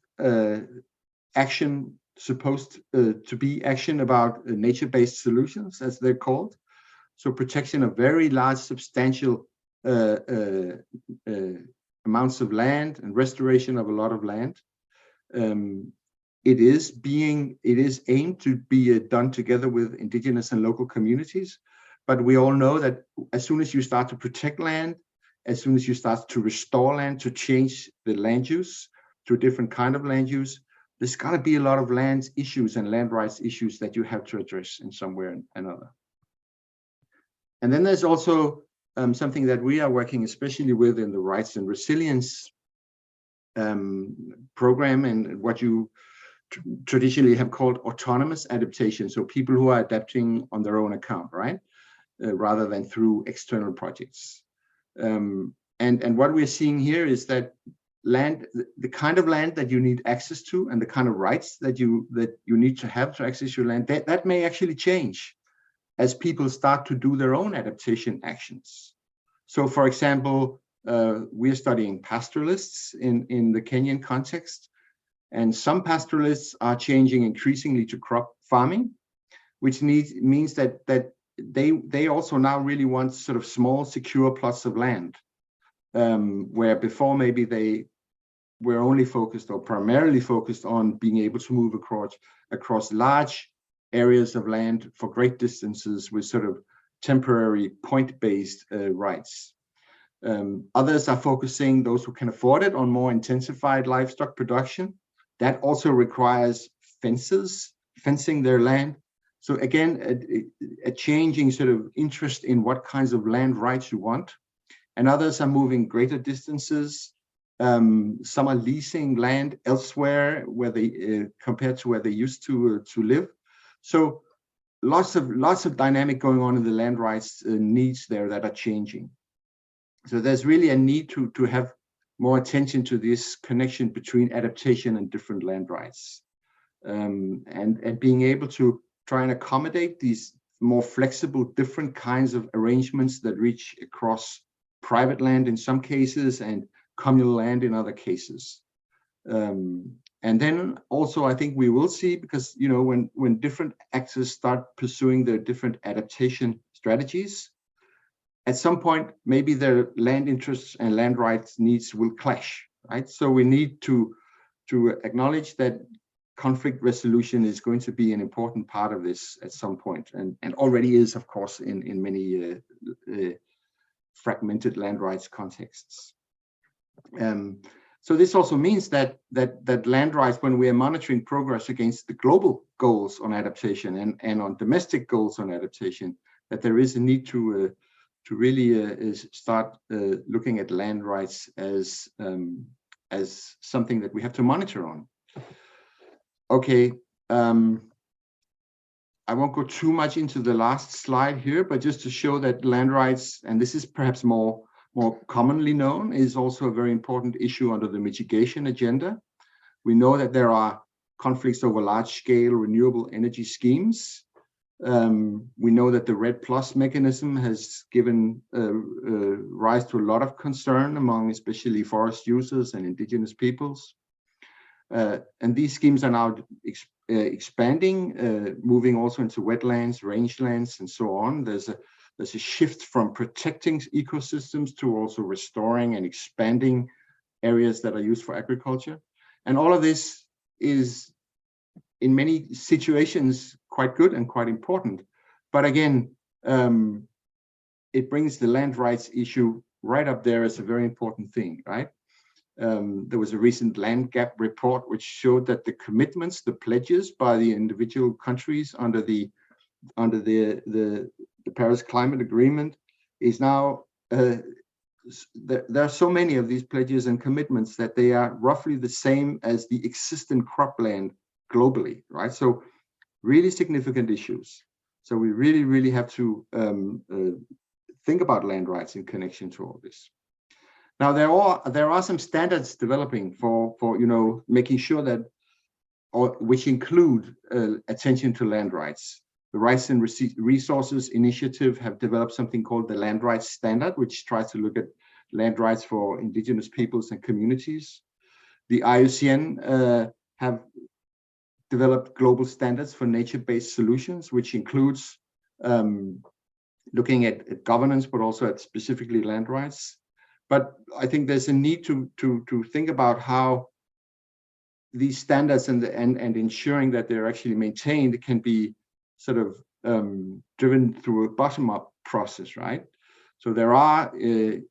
action supposed to be action about nature-based solutions, as they're called. So protection of very large, substantial amounts of land and restoration of a lot of land. It is aimed to be done together with indigenous and local communities. But we all know that as soon as you start to protect land, as soon as you start to restore land, to change the land use to a different kind of land use, there's got to be a lot of land issues and land rights issues that you have to address in some way or another. And then there's also something that we are working especially with in the Rights and Resilience program, and what you traditionally have called autonomous adaptation. So people who are adapting on their own account, right? Rather than through external projects. And what we're seeing here is that land, the kind of land that you need access to and the kind of rights that you need to have to access your land, that may actually change as people start to do their own adaptation actions. So for example, we're studying pastoralists in the Kenyan context, and some pastoralists are changing increasingly to crop farming, which means that they also now really want sort of small, secure plots of land, where before maybe they were only focused or primarily focused on being able to move across large areas of land for great distances with sort of temporary point-based rights. Others are focusing, those who can afford it, on more intensified livestock production. That also requires fencing their land. So again, a changing sort of interest in what kinds of land rights you want. And others are moving greater distances. Some are leasing land elsewhere where they compared to where they used to live. So lots of dynamic going on in the land rights needs there that are changing. So there's really a need to have more attention to this connection between adaptation and different land rights, and being able to try and accommodate these more flexible, different kinds of arrangements that reach across private land in some cases and communal land in other cases. And then also, I think we will see, because when different actors start pursuing their different adaptation strategies, at some point, maybe their land interests and land rights needs will clash, right? So we need to acknowledge that conflict resolution is going to be an important part of this at some point, and already is, of course, in many fragmented land rights contexts. So this also means that land rights, when we are monitoring progress against the global goals on adaptation and on domestic goals on adaptation, that there is a need to really start looking at land rights as something that we have to monitor on. Okay, I won't go too much into the last slide here, but just to show that land rights, and this is perhaps more commonly known, is also a very important issue under the mitigation agenda. We know that there are conflicts over large-scale renewable energy schemes. We know that the REDD+ mechanism has given rise to a lot of concern among especially forest users and indigenous peoples. And these schemes are now expanding, moving also into wetlands, rangelands, and so on. There's a shift from protecting ecosystems to also restoring and expanding areas that are used for agriculture. And all of this is, in many situations, quite good and quite important. But again, it brings the land rights issue right up there as a very important thing, right? There was a recent land gap report which showed that the commitments, the pledges by the individual countries under the Paris Climate Agreement is now, there are so many of these pledges and commitments that they are roughly the same as the existing cropland globally, right? So really significant issues. So we really have to think about land rights in connection to all this. Now there are some standards developing for making sure that, which include attention to land rights. The Rights and Resources Initiative have developed something called the Land Rights Standard, which tries to look at land rights for indigenous peoples and communities. The IUCN have developed global standards for nature-based solutions, which includes looking at governance, but also at specifically land rights. But I think there's a need to think about how these standards and ensuring that they're actually maintained can be sort of driven through a bottom-up process, right? So there are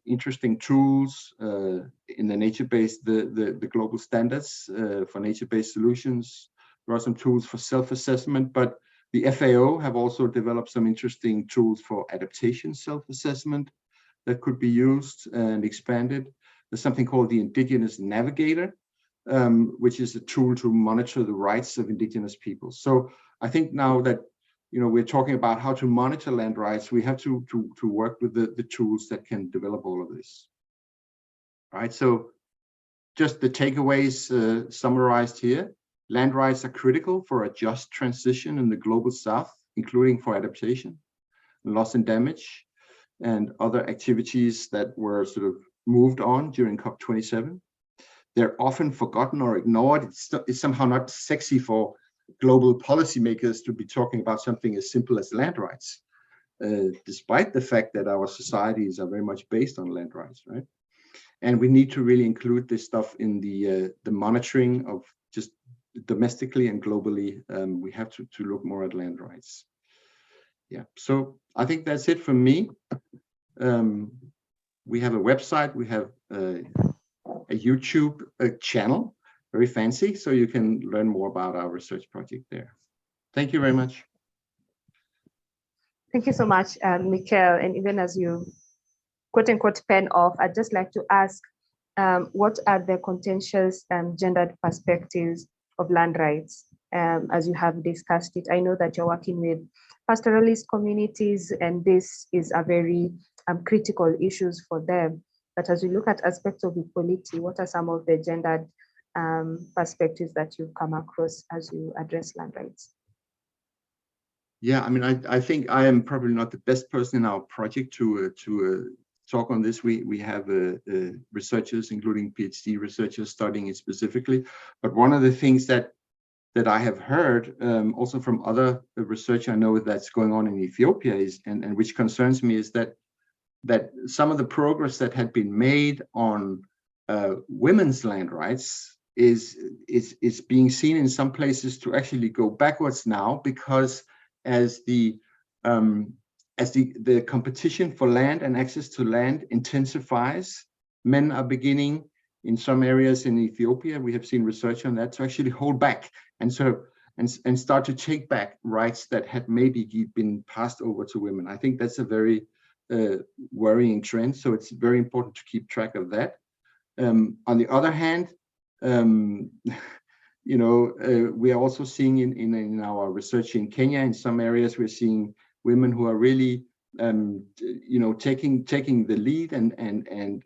interesting tools in the nature-based, the global standards for nature-based solutions. There are some tools for self-assessment, but the FAO have also developed some interesting tools for adaptation self-assessment that could be used and expanded. There's something called the Indigenous Navigator, which is a tool to monitor the rights of indigenous peoples. So I think now that we're talking about how to monitor land rights, we have to work with the tools that can develop all of this. All right, so just the takeaways summarized here. Land rights are critical for a just transition in the global south, including for adaptation, loss and damage, and other activities that were sort of moved on during COP27. They're often forgotten or ignored. It's somehow not sexy for global policymakers to be talking about something as simple as land rights, despite the fact that our societies are very much based on land rights, right? And we need to really include this stuff in the monitoring of just domestically and globally. We have to look more at land rights. Yeah, so I think that's it from me. We have a website, we have a YouTube channel, very fancy, so you can learn more about our research project there. Thank you very much. Thank you so much, Mikkel. And even as you quote unquote pen off, I'd just like to ask, what are the contentious and gendered perspectives of land rights as you have discussed it? I know that you're working with pastoralist communities, and this is a very critical issues for them. But as we look at aspects of equality, what are some of the gendered perspectives that you've come across as you address land rights? Yeah, I mean, I think I am probably not the best person in our project to talk on this. We have researchers, including PhD researchers, studying it specifically. But one of the things that I have heard also from other research I know that's going on in Ethiopia is, and which concerns me, is that that some of the progress that had been made on women's land rights is being seen in some places to actually go backwards now, because as the competition for land and access to land intensifies, men are beginning in some areas in Ethiopia, we have seen research on that, to actually hold back and start to take back rights that had maybe been passed over to women. I think that's a very worrying trend. So it's very important to keep track of that. On the other hand, we are also seeing in our research in Kenya, in some areas, we're seeing women who are really, taking the lead and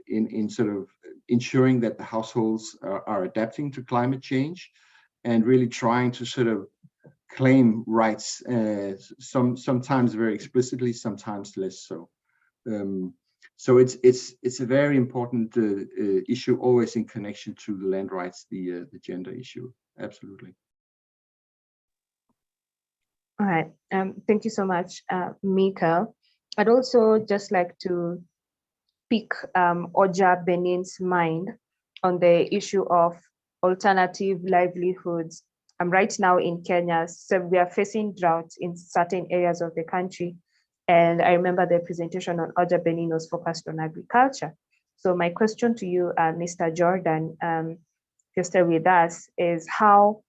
in sort of ensuring that the households are adapting to climate change, and really trying to sort of claim rights, sometimes very explicitly, sometimes less so. So it's a very important issue, always in connection to the land rights, the gender issue. Absolutely. All right. Thank you so much, Mikael. I'd also just like to pick Oja Benin's mind on the issue of alternative livelihoods. Right now in Kenya, so we are facing droughts in certain areas of the country. And I remember the presentation on Oja Benin was focused on agriculture. So my question to you, Mr. Jordan, if you're still with us, is how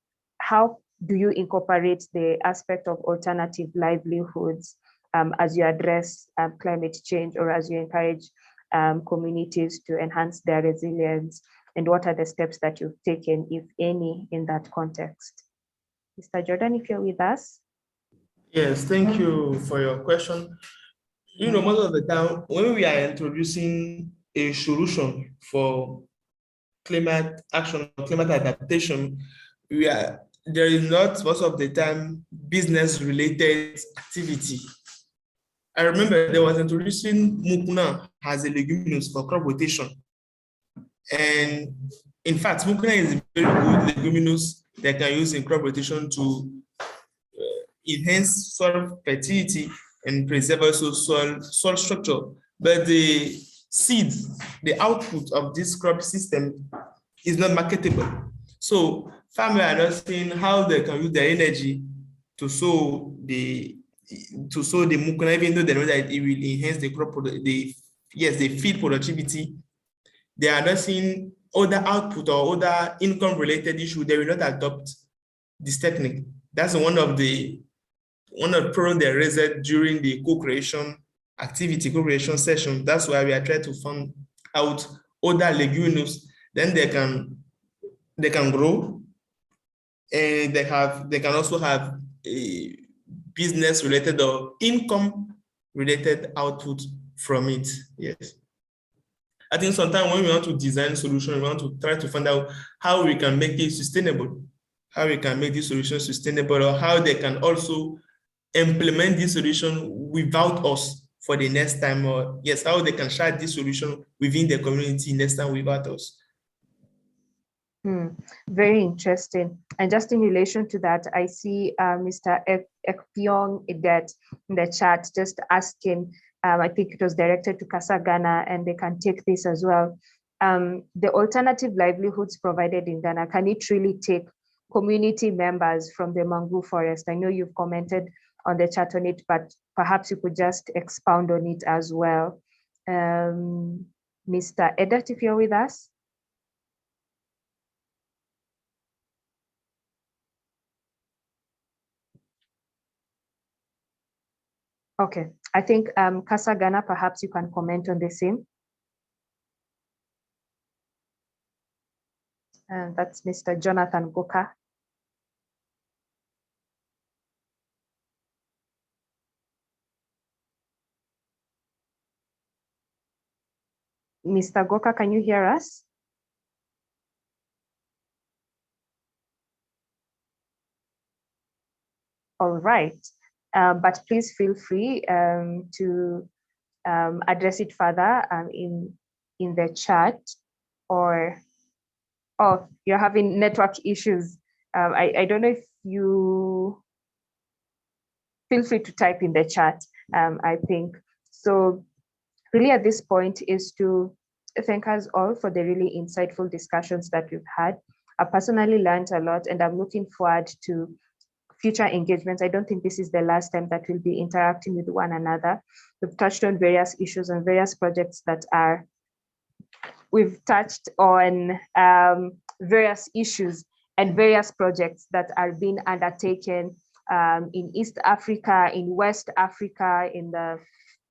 do you incorporate the aspect of alternative livelihoods as you address climate change, or as you encourage communities to enhance their resilience? And what are the steps that you've taken, if any, in that context? Mr. Jordan, if you're with us. Yes, thank you for your question. Most of the time, when we are introducing a solution for climate action or climate adaptation, there is not most of the time business-related activity. I remember there was introducing mukuna as a leguminous for crop rotation. And in fact, mukuna is a very good leguminous that can use in crop rotation to enhance soil fertility and preserve also soil structure. But the seed, the output of this crop system is not marketable. So farmers are not seeing how they can use their energy to sow the mukuna, even though they know that it will enhance the crop, the feed productivity. They are not seeing other output or other income related issue. They will not adopt this technique. That's one of the problems they raised during the co-creation session. That's why we are trying to find out other leguminous. Then they can grow, and they can also have a business related or income related output from it. Yes. I think sometimes when we want to design solution, we want to try to find out how we can make it sustainable, how we can make this solution sustainable, or how they can also implement this solution without us for the next time, or yes, how they can share this solution within the community next time without us. Very interesting. And just in relation to that, I see Mr. Ekpiong in the chat just asking, I think it was directed to Ghana, and they can take this as well. The alternative livelihoods provided in Ghana, can it really take community members from the mangrove forest? I know you've commented on the chat on it, but perhaps you could just expound on it as well. Mr. Edat, if you're with us. Okay, I think Ghana, perhaps you can comment on the same. And that's Mr. Jonathan Goka. Mr. Goka, can you hear us? All right, but please feel free to address it further in the chat, or you're having network issues. I don't know if you feel free to type in the chat, I think. So really at this point is to thank us all for the really insightful discussions that we've had. I personally learned a lot, and I'm looking forward to future engagements. I don't think this is the last time that we'll be interacting with one another. We've touched on various issues and various projects that are, we've touched on various issues and various projects that are being undertaken in East Africa, in West Africa, in the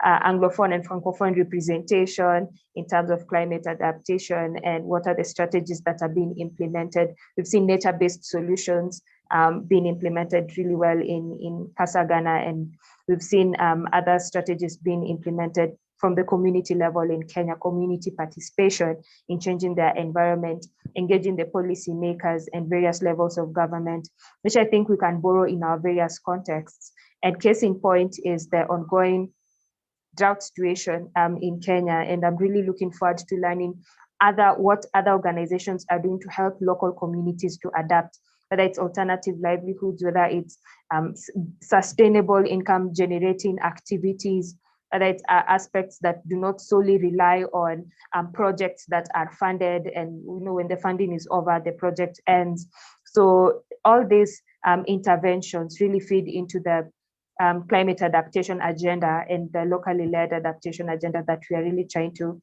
Anglophone and Francophone representation in terms of climate adaptation, and what are the strategies that are being implemented. We've seen nature-based solutions being implemented really well in Ghana, and we've seen other strategies being implemented from the community level in Kenya, community participation in changing their environment, engaging the policy makers and various levels of government, which I think we can borrow in our various contexts. And case in point is the ongoing drought situation in Kenya, and I'm really looking forward to learning what other organizations are doing to help local communities to adapt, whether it's alternative livelihoods, whether it's sustainable income generating activities, whether it's aspects that do not solely rely on projects that are funded, and when the funding is over, the project ends. So all these interventions really feed into the climate adaptation agenda and the locally led adaptation agenda that we are really trying to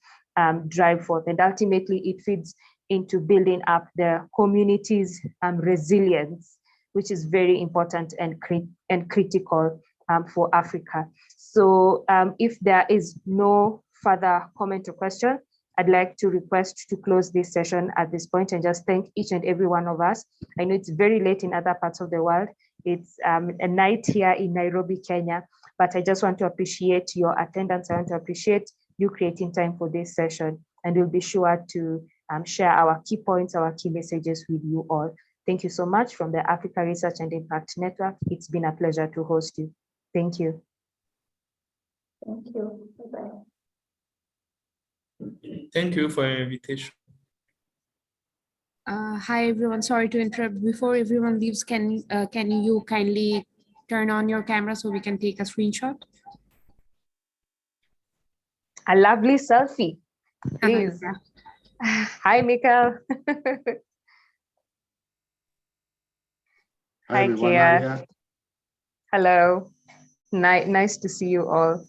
drive forth. And ultimately, it feeds into building up the community's resilience, which is very important and critical for Africa. So if there is no further comment or question, I'd like to request to close this session at this point and just thank each and every one of us. I know it's very late in other parts of the world. It's a night here in Nairobi, Kenya, but I just want to appreciate your attendance. I want to appreciate you creating time for this session, and we'll be sure to share our key points, our key messages with you all. Thank you so much from the Africa Research and Impact Network. It's been a pleasure to host you. Thank you. Thank you. Bye-bye. Thank you for your invitation. Hi everyone, sorry to interrupt. Before everyone leaves, can you kindly turn on your camera so we can take a screenshot? A lovely selfie, please. Yeah. Hi, Mikhail. Hi, everyone. Kia. Nadia. Hello. Nice to see you all.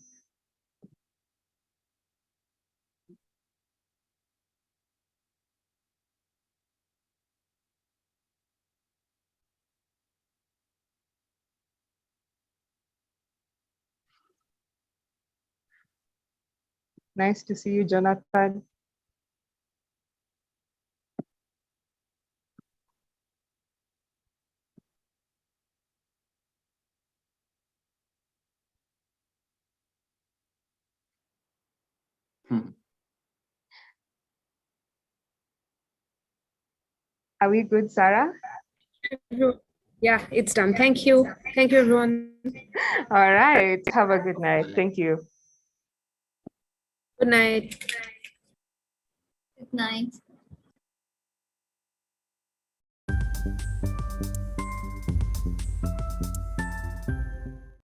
Nice to see you, Jonathan. Are we good, Sarah? Yeah, it's done. Thank you. Thank you, everyone. All right. Have a good night. Thank you. Good night. Good night.